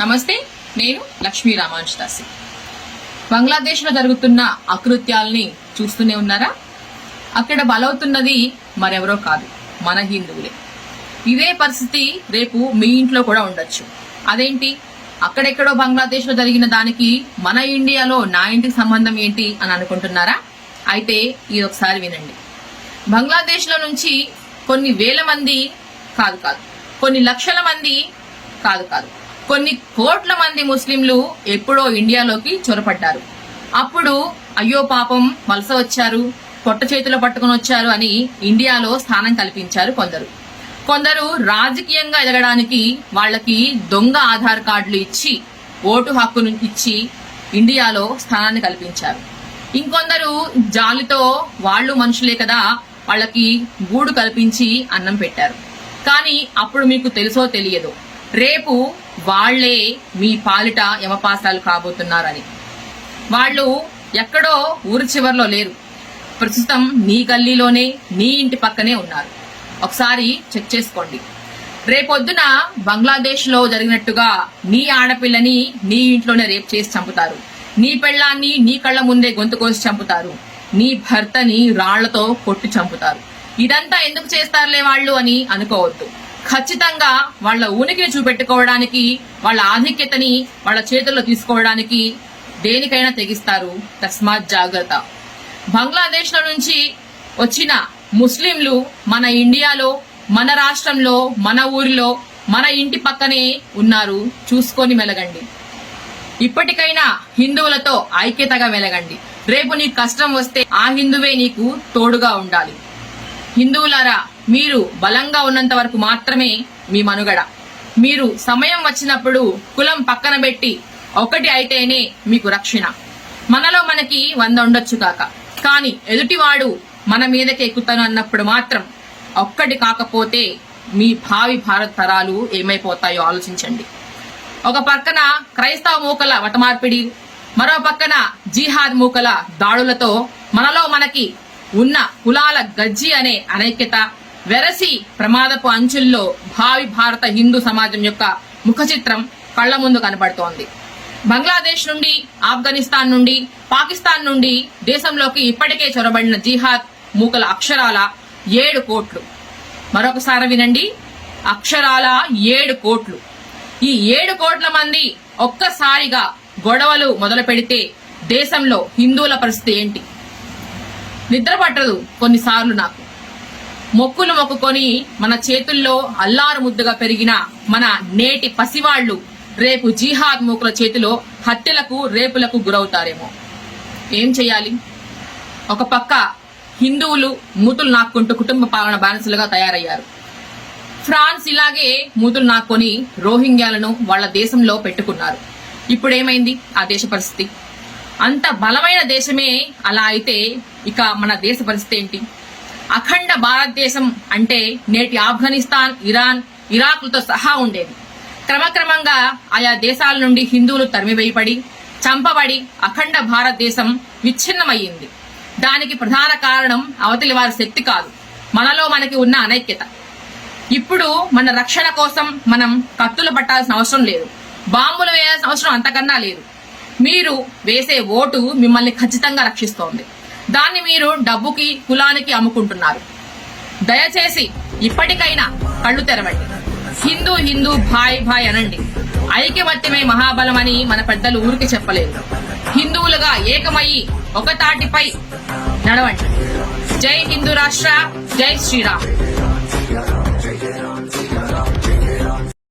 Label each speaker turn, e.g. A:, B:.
A: నమస్తే, నేను లక్ష్మీ రామాంజదాసి. బంగ్లాదేశ్ లో జరుగుతున్న అకృత్యాల్ని చూస్తూనే ఉన్నారా? అక్కడ బలవుతున్నది మరెవరో కాదు, మన హిందువులే. ఇదే పరిస్థితి రేపు మీ ఇంట్లో కూడా ఉండొచ్చు. అదేంటి, అక్కడెక్కడో బంగ్లాదేశ్ లో జరిగిన దానికి మన ఇండియాలో నా ఇంటికి సంబంధం ఏంటి అని అనుకుంటున్నారా? అయితే ఇది ఒకసారి వినండి. బంగ్లాదేశ్ లో నుంచి కొన్ని వేల మంది కాదు, కొన్ని లక్షల మంది కాదు, కొన్ని కోట్ల మంది ముస్లింలు ఎప్పుడో ఇండియాలోకి చొరపడ్డారు. అప్పుడు అయ్యో పాపం వలస వచ్చారు, పొట్ట చేతిలో పట్టుకుని వచ్చారు అని ఇండియాలో స్థానం కల్పించారు కొందరు రాజకీయంగా ఎదగడానికి వాళ్ళకి దొంగ ఆధార్ కార్డులు ఇచ్చి ఓటు హక్కును ఇచ్చి ఇండియాలో స్థానాన్ని కల్పించారు. ఇంకొందరు జాలితో వాళ్ళు మనుషులే కదా వాళ్ళకి గూడు కల్పించి అన్నం పెట్టారు. కానీ అప్పుడు మీకు తెలుసో తెలియదో, రేపు వాళ్లే మీ పాలిట యమపాసాలు కాబోతున్నారని. వాళ్ళు ఎక్కడో ఊరి చివర్లో లేరు, ప్రస్తుతం నీ గల్లీలోనే, నీ ఇంటి పక్కనే ఉన్నారు. ఒకసారి చెక్ చేసుకోండి. రేపొద్దున బంగ్లాదేశ్ లో జరిగినట్టుగా నీ ఆడపిల్లని నీ ఇంట్లోనే రేప్ చేసి చంపుతారు, నీ పెళ్లాన్ని నీ కళ్ల ముందే గొంతు కోసి చంపుతారు, నీ భర్తని రాళ్లతో కొట్టి చంపుతారు. ఇదంతా ఎందుకు చేస్తారులే వాళ్ళు అని అనుకోవద్దు. ఖచ్చితంగా వాళ్ళ ఉనికిని చూపెట్టుకోవడానికి, వాళ్ళ ఆధిక్యతని వాళ్ళ చేతుల్లో తీసుకోవడానికి దేనికైనా తెగిస్తారు. తస్మాత్ జాగ్రత్త. బంగ్లాదేశ్ లో నుంచి వచ్చిన ముస్లింలు మన ఇండియాలో, మన రాష్ట్రంలో, మన ఊరిలో, మన ఇంటి పక్కనే ఉన్నారు. చూసుకొని మెలగండి. ఇప్పటికైనా హిందువులతో ఐక్యతగా మెలగండి. రేపు నీకు కష్టం వస్తే ఆ హిందువే నీకు తోడుగా ఉండాలి. హిందువులారా, మీరు బలంగా ఉన్నంత వరకు మాత్రమే మీ మనుగడ. మీరు సమయం వచ్చినప్పుడు కులం పక్కన పెట్టి ఒకటి అయితేనే మీకు రక్షణ. మనలో మనకి 100 ఉండొచ్చు కాక, కానీ ఎదుటివాడు మన మీదకి ఎక్కుతాను అన్నప్పుడు మాత్రం ఒక్కటి కాకపోతే మీ భావి భారత తరాలు ఏమైపోతాయో ఆలోచించండి. ఒక పక్కన క్రైస్తవ మూకల వటమార్పిడి, మరో పక్కన జిహాద్ మూకల దాడులతో మనలో మనకి ఉన్న కులాల గజ్జి అనే అనైక్యత వెరసి ప్రమాదపు అంచుల్లో భావి భారత హిందూ సమాజం యొక్క ముఖ చిత్రం కళ్ల ముందు కనబడుతోంది. బంగ్లాదేశ్ నుండి, ఆఫ్ఘనిస్తాన్ నుండి, పాకిస్తాన్ నుండి దేశంలోకి ఇప్పటికే చొరబడిన జిహాద్ మూకల అక్షరాల 7 కోట్లు. మరొకసారి వినండి, అక్షరాల 7 కోట్లు. ఈ 7 కోట్ల మంది ఒక్కసారిగా గొడవలు మొదలు పెడితే దేశంలో హిందువుల పరిస్థితి ఏంటి? నిద్ర పట్టదు కొన్నిసార్లు నాకు. మొక్కులు మొక్కుకొని మన చేతుల్లో అల్లారు ముద్దుగా పెరిగిన మన నేటి పసివాళ్లు రేపు జిహాద్ మూకుల చేతిలో హత్యలకు, రేపులకు గురవుతారేమో. ఏం చెయ్యాలి? ఒక పక్క హిందువులు మూతులు నాక్కుంటూ కుటుంబ పాలన బానిసలుగా తయారయ్యారు. ఫ్రాన్స్ ఇలాగే మూతులు నాక్కొని రోహింగ్యాలను వాళ్ల దేశంలో పెట్టుకున్నారు. ఇప్పుడేమైంది ఆ దేశ పరిస్థితి? అంత బలమైన దేశమే అలా అయితే ఇక మన దేశ పరిస్థితి ఏంటి? అఖండ భారతదేశం అంటే నేటి ఆఫ్ఘనిస్తాన్, ఇరాన్, ఇరాక్లతో సహా ఉండేది. క్రమక్రమంగా ఆయా దేశాల నుండి హిందువులు తరిమివేయబడి, చంపబడి అఖండ భారతదేశం విచ్ఛిన్నమయ్యింది. దానికి ప్రధాన కారణం అవతలి వారి శక్తి కాదు, మనలో మనకి ఉన్న అనైక్యత. ఇప్పుడు మన రక్షణ కోసం మనం కత్తులు పట్టాల్సిన అవసరం లేదు, బాంబులు వేయాల్సిన అవసరం అంతకన్నా లేదు. మీరు వేసే ఓటు మిమ్మల్ని ఖచ్చితంగా రక్షిస్తోంది. దాన్ని మీరు డబ్బుకి, కులానికి అమ్ముకుంటున్నారు. దయచేసి ఇప్పటికైనా కళ్ళు తెరవండి. హిందూ హిందూ, భాయ్ భాయ్ అనండి. ఐక్యమత్యమే మహాబలం అని మన పెద్దలు ఊరికి చెప్పలేదు. హిందువులుగా ఏకమయ్యి ఒక తాటిపై నడవండి. జై హిందూ రాష్ట్ర, జై శ్రీరామ్.